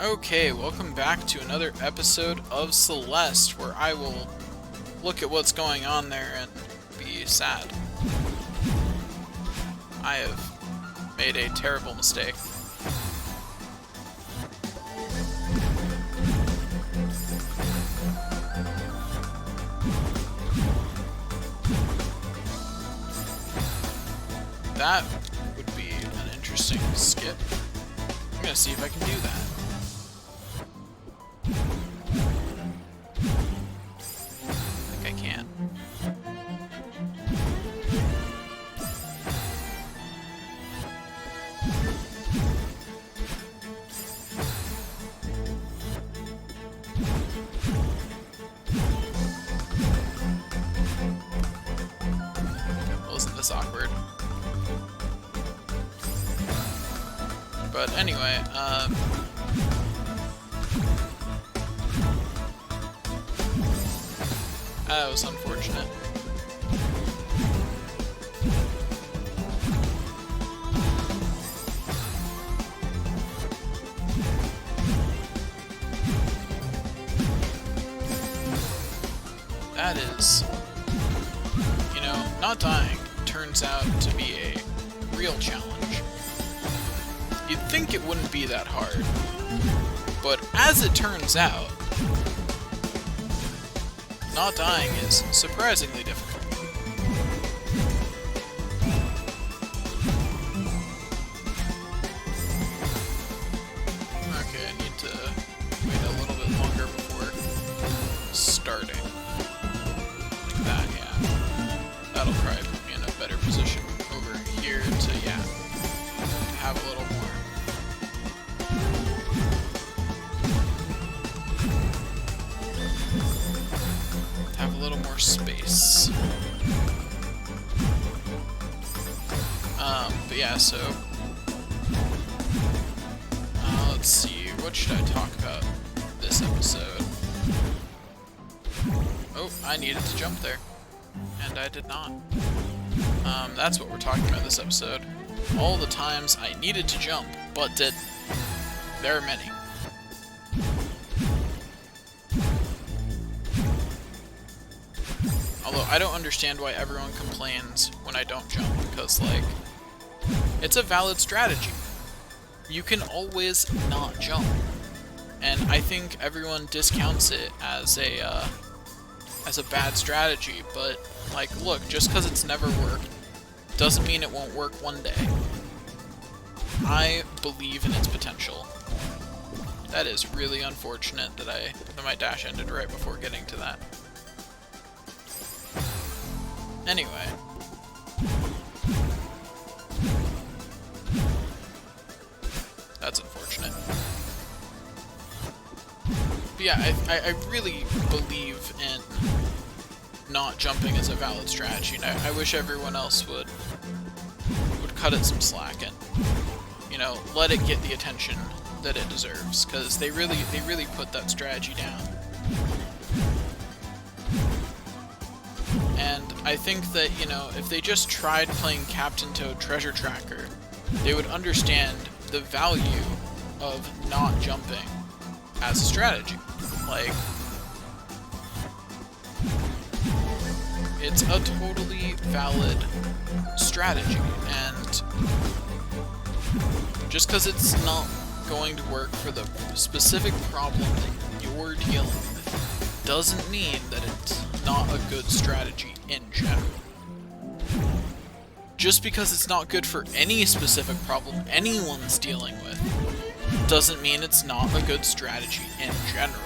Okay, welcome back to another episode of Celeste, where I will look at what's going on there and be sad. I have made a terrible mistake. That would be an interesting skip. I'm gonna see if I can do that. I think I can. Wasn't this awkward? But anyway, that was unfortunate. That is, not dying turns out to be a real challenge. You'd think it wouldn't be that hard, but as it turns out, not dying is surprisingly difficult. Okay, I need to wait a little bit longer before starting. Like that, yeah. That'll probably put me in a better position over here to, to have a little more. Have a little more space. But yeah, so let's see, what should I talk about this episode? Oh, I needed to jump there, and I did not. That's what we're talking about this episode. All the times I needed to jump, but didn't. There are many. Although I don't understand why everyone complains when I don't jump, because, it's a valid strategy. You can always not jump. And I think everyone discounts it as a bad strategy, but, look, just because it's never worked doesn't mean it won't work one day. I believe in its potential. That is really unfortunate that my dash ended right before getting to that. Anyway. That's unfortunate. But yeah, I really believe in not jumping as a valid strategy, and I wish everyone else would cut it some slack and, let it get the attention that it deserves, because they really put that strategy down. And I think that, if they just tried playing Captain Toad Treasure Tracker, they would understand the value of not jumping as a strategy. It's a totally valid strategy, and just because it's not going to work for the specific problem that you're dealing with doesn't mean that it's not a good strategy in general. Just because it's not good for any specific problem anyone's dealing with doesn't mean it's not a good strategy in general.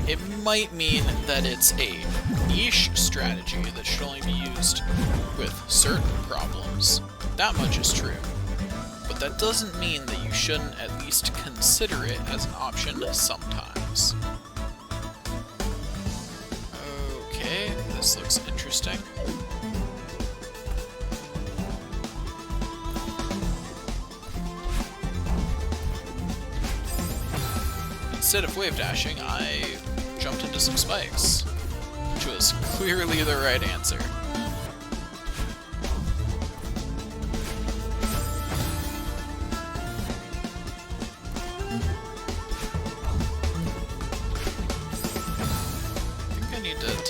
It might mean that it's a niche strategy that should only be used with certain problems. That much is true. But that doesn't mean that you shouldn't at least consider it as an option sometimes. Okay, this looks interesting. Instead of wave dashing, I jumped into some spikes, which was clearly the right answer.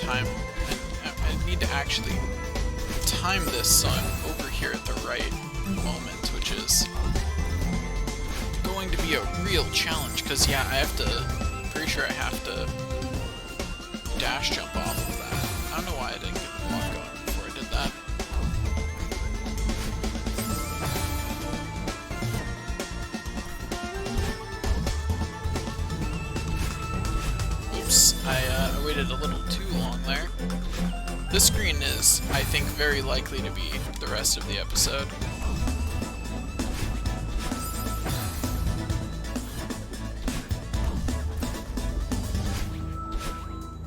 time, and I need to actually time this so I'm over here at the right moment, which is going to be a real challenge, because yeah, pretty sure I have to dash jump off of that. I don't know why I didn't get the block going before I did that. Oops, I waited a little too long there. This screen is, I think, very likely to be the rest of the episode.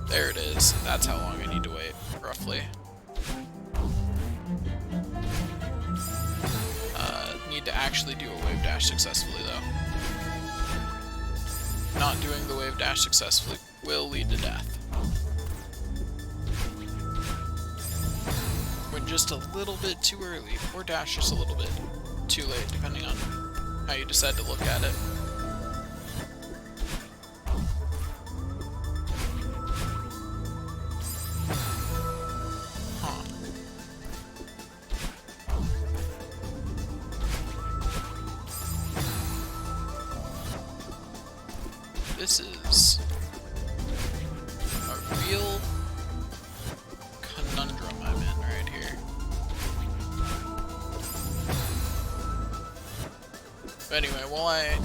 There it is. That's how long I need to wait, roughly. Need to actually do a wave dash successfully, though. Not doing the wave dash successfully will lead to death. Went just a little bit too early, or dash just a little bit too late, depending on how you decide to look at it. This is a real conundrum I'm in right here. But anyway, while I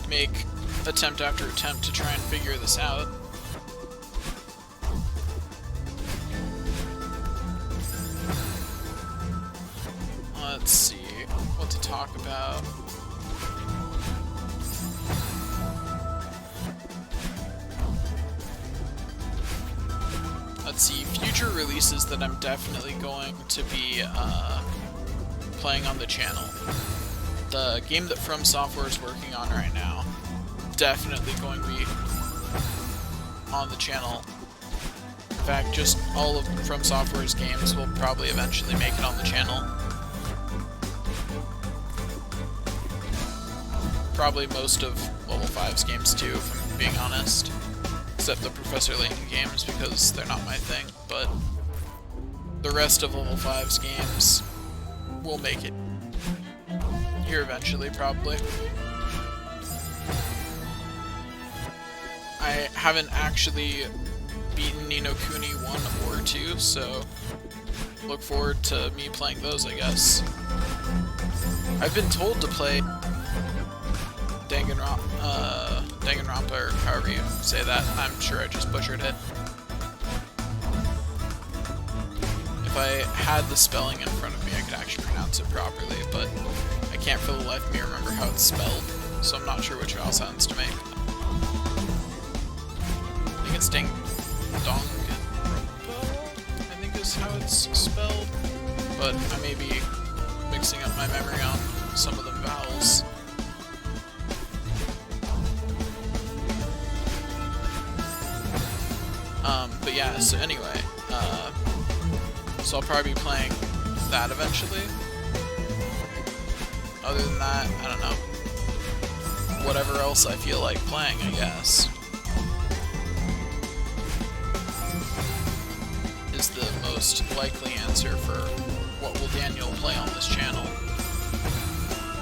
make attempt after attempt to try and figure this out, let's see what to talk about. Let's see, future releases that I'm definitely going to be playing on the channel. The game that From Software is working on right now, definitely going to be on the channel. In fact, just all of From Software's games will probably eventually make it on the channel. Probably most of Level 5's games too, if I'm being honest. Except the Professor Layton games, because they're not my thing, but the rest of Level 5's games will make it here eventually, probably. I haven't actually beaten Ni no Kuni 1 or 2, so look forward to me playing those, I guess. I've been told to play Danganronpa, or however you say that. I'm sure I just butchered it. If I had the spelling in front of me, I could actually pronounce it properly, but I can't for the life of me remember how it's spelled, so I'm not sure which vowel sounds to make. I think it's Danganronpa, I think is how it's spelled, but I may be mixing up my memory on some of the vowels. But yeah, so anyway, so I'll probably be playing that eventually. Other than that, I don't know. Whatever else I feel like playing, I guess, is the most likely answer for what will Daniel play on this channel.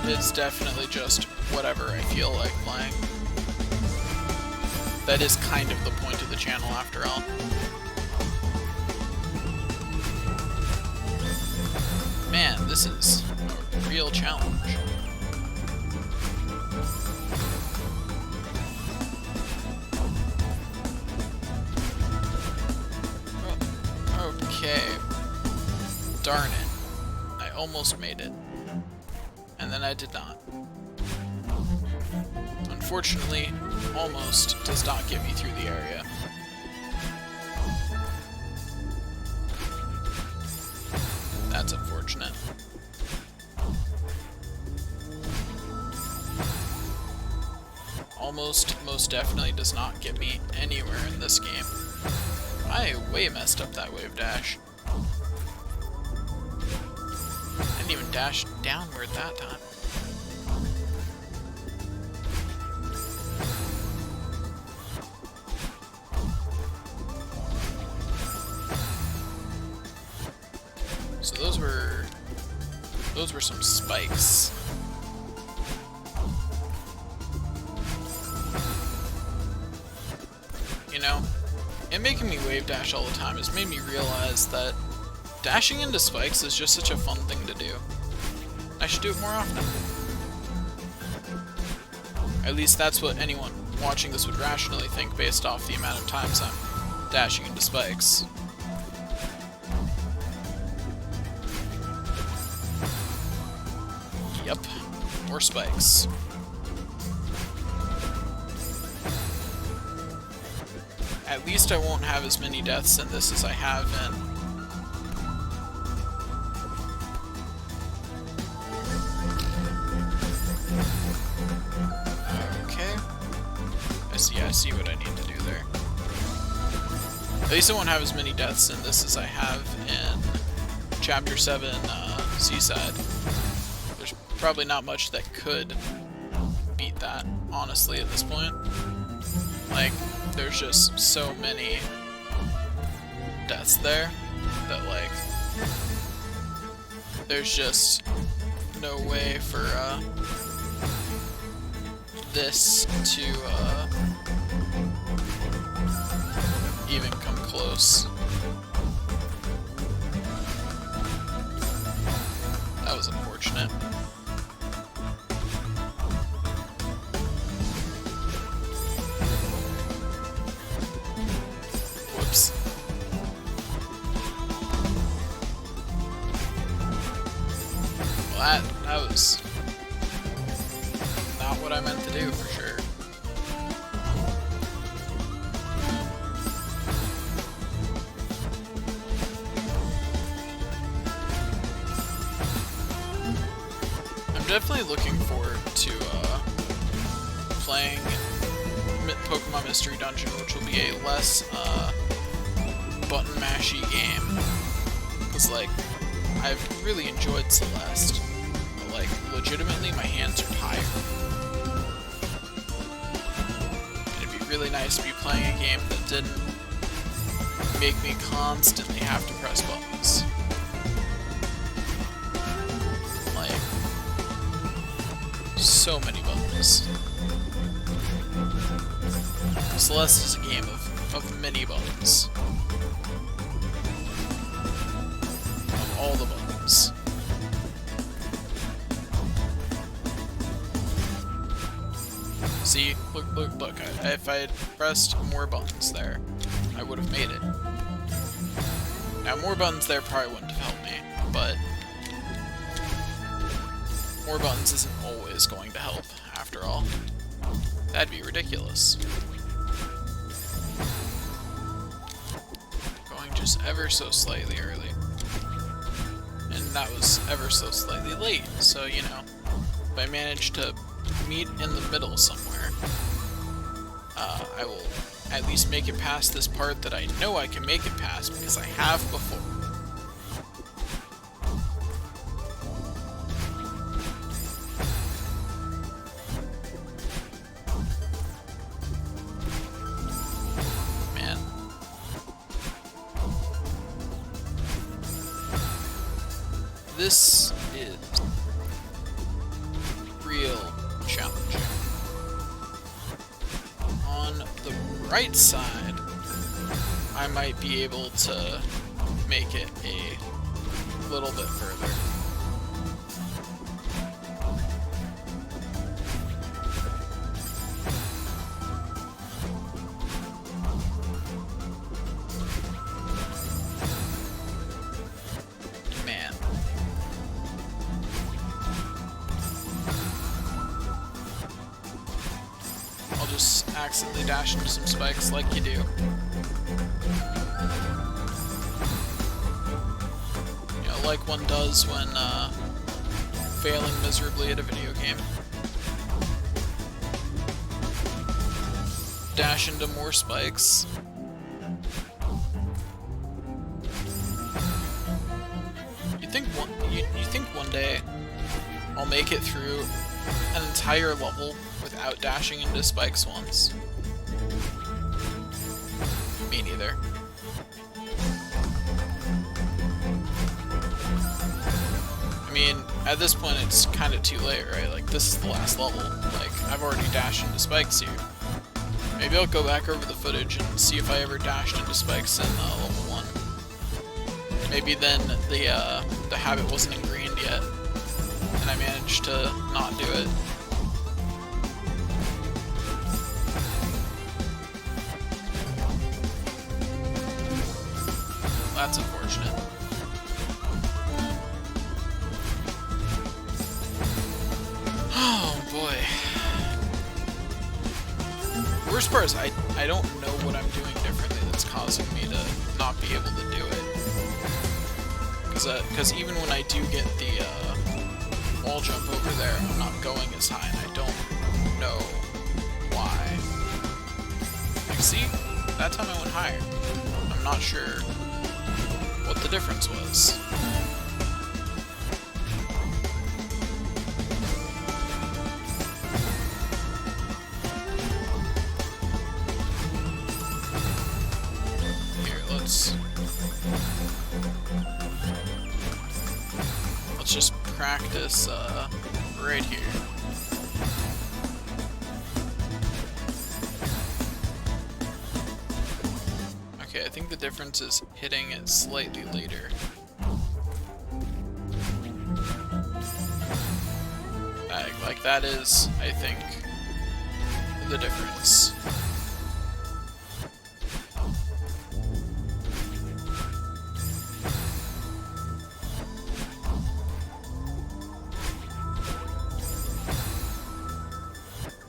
It's definitely just whatever I feel like playing. That is kind of the point of the channel, after all. Man, this is a real challenge. Oh, okay. Darn it. I almost made it. And then I did not. Unfortunately, almost does not get me through the area. That's unfortunate. Almost most definitely does not get me anywhere in this game. I way messed up that wave dash. I didn't even dash downward that time. Those were some spikes. You know, and making me wave dash all the time has made me realize that dashing into spikes is just such a fun thing to do. I should do it more often. At least that's what anyone watching this would rationally think based off the amount of times I'm dashing into spikes. Yep, more spikes. At least I won't have as many deaths in this as I have in... Okay. I see what I need to do there. At least I won't have as many deaths in this as I have in Chapter 7, Seaside. There's probably not much that could beat that, honestly, at this point. Like, there's just so many deaths there that, like, there's just no way for this to even come close. That was unfortunate. Whoops. Well, that was not what I meant to do, for sure. I'm definitely looking forward to playing Pokemon Mystery Dungeon, which will be a less button mashy game. Because, like, I've really enjoyed Celeste, but, like, legitimately my hands are tired. And it'd be really nice to be playing a game that didn't make me constantly have to press buttons. Like, so many buttons. Celeste is a game of many buttons. Of all the buttons. See, look, if I had pressed more buttons there, I would have made it. Now, more buttons there probably wouldn't have helped me, but more buttons isn't always going to help, after all. That'd be ridiculous. Going just ever so slightly early. And that was ever so slightly late, so, you know, if I manage to meet in the middle somewhere, I will at least make it past this part that I know I can make it past because I have before. Man. This is real challenging. On the right side, I might be able to make it a little bit further. Man. I'll just accidentally dash into some spikes like you do. You know, like one does when failing miserably at a video game. Dash into more spikes. You think one day I'll make it through an entire level without dashing into spikes once? Me neither. I mean, at this point it's kind of too late, right? Like, this is the last level. Like, I've already dashed into spikes here. Maybe I'll go back over the footage and see if I ever dashed into spikes in level 1. Maybe then the habit wasn't ingrained yet, and I managed to not do it. That's unfortunate. Oh boy. The worst part is I don't know what I'm doing differently that's causing me to not be able to do it. Because even when I do get the wall jump over there, I'm not going as high, and I don't know why. Like, see? That time I went higher. I'm not sure what the difference was. Here, let's just practice right here. Okay, I think the difference is hitting it slightly later. Like that is, I think, the difference.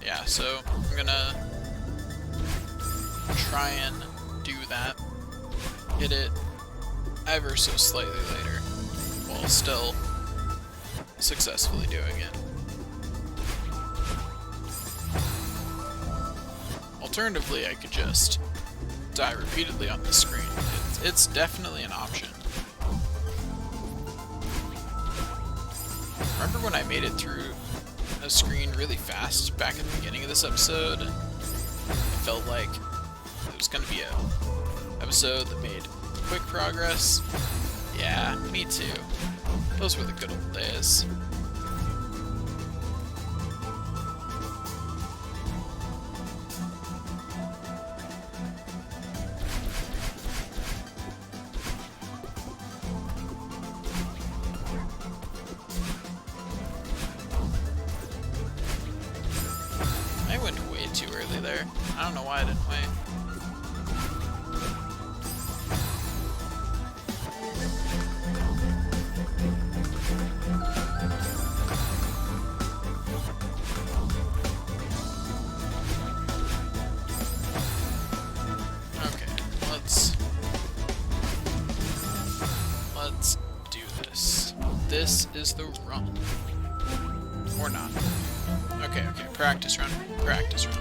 Yeah, so I'm gonna try and do that. Hit it ever so slightly later, while still successfully doing it. Alternatively, I could just die repeatedly on the screen. It's definitely an option. Remember when I made it through a screen really fast back at the beginning of this episode? It felt like it was going to be an episode that made quick progress. Yeah, me too. Those were the good old days. I went way too early there. I don't know why I didn't wait. Okay, let's do this. This is the run. Or not. Okay, practice run. Practice run.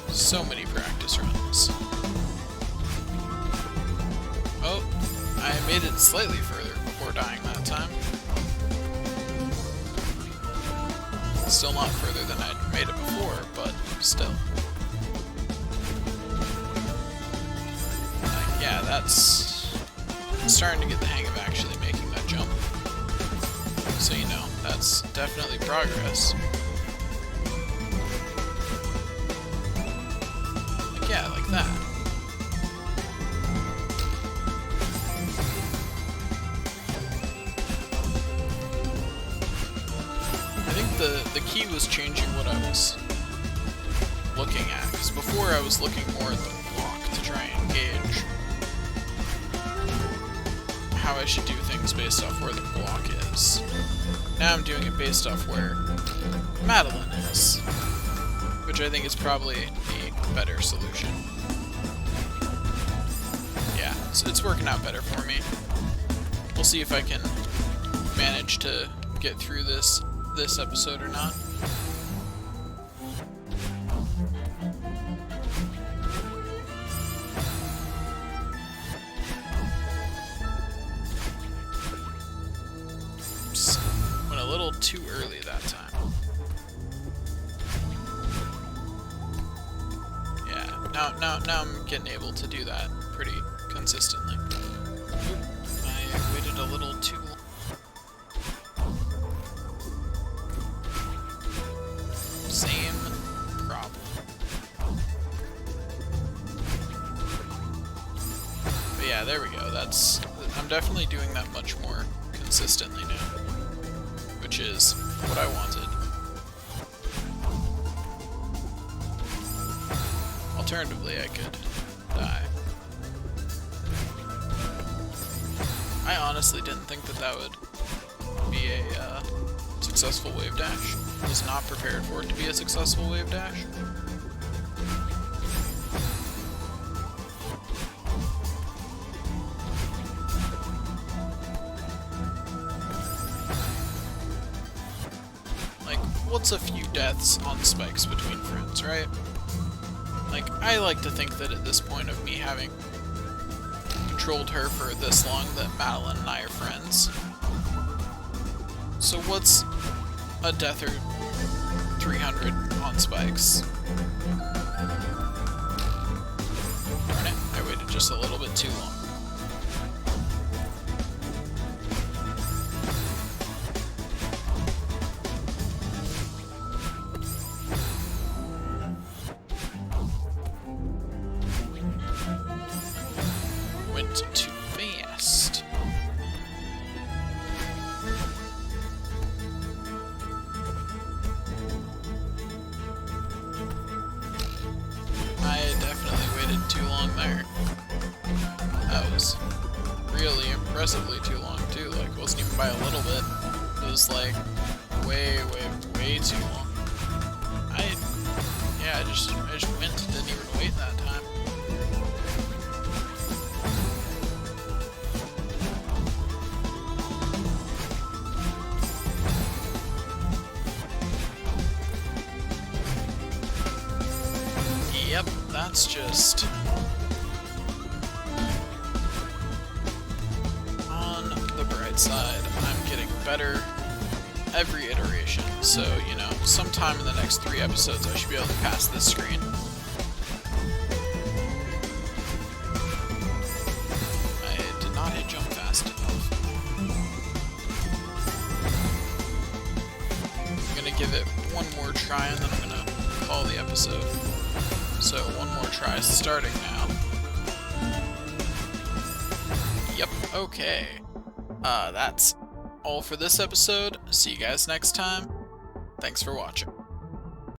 So many practice runs. Oh, I made it slightly further before dying that time. Still not further than I'd made it before, but still. Yeah, that's... I'm starting to get the hang of actually making that jump. So you know, that's definitely progress. Yeah, like that. I think the key was changing what I was looking at, because before I was looking more at the block to try and gauge how I should do things based off where the block is. Now I'm doing it based off where Madeline is, which I think is probably the better solution. Yeah, so it's working out better for me. We'll see if I can manage to get through this episode or not. Oops. Went a little too early that time. Yeah, now I'm getting able to do that pretty consistently. Oop, I waited a little too long. Same problem. But yeah, there we go. I'm definitely doing that much more consistently now, which is what I wanted. Alternatively, I could die. I honestly didn't think that would be a successful wave dash. Was not prepared for it to be a successful wave dash. Like, what's a few deaths on spikes between friends, right? Like, I like to think that at this point of me having controlled her for this long that Madeline and I are friends. So what's a death or 300 on spikes? Darn it, I waited just a little bit too long. Went too fast. I definitely waited too long there. That was really impressively too long too. Like, it wasn't even by a little bit. It was like way too long. I just went, didn't even wait that time. Yep, that's just on the bright side. I'm getting better every iteration, so, you know, sometime in the next 3 episodes I should be able to pass this screen. I did not hit jump fast enough. I'm gonna give it one more try and then I'm gonna call the episode. So, one more try starting now. Yep, okay. That's all for this episode. See you guys next time. Thanks for watching.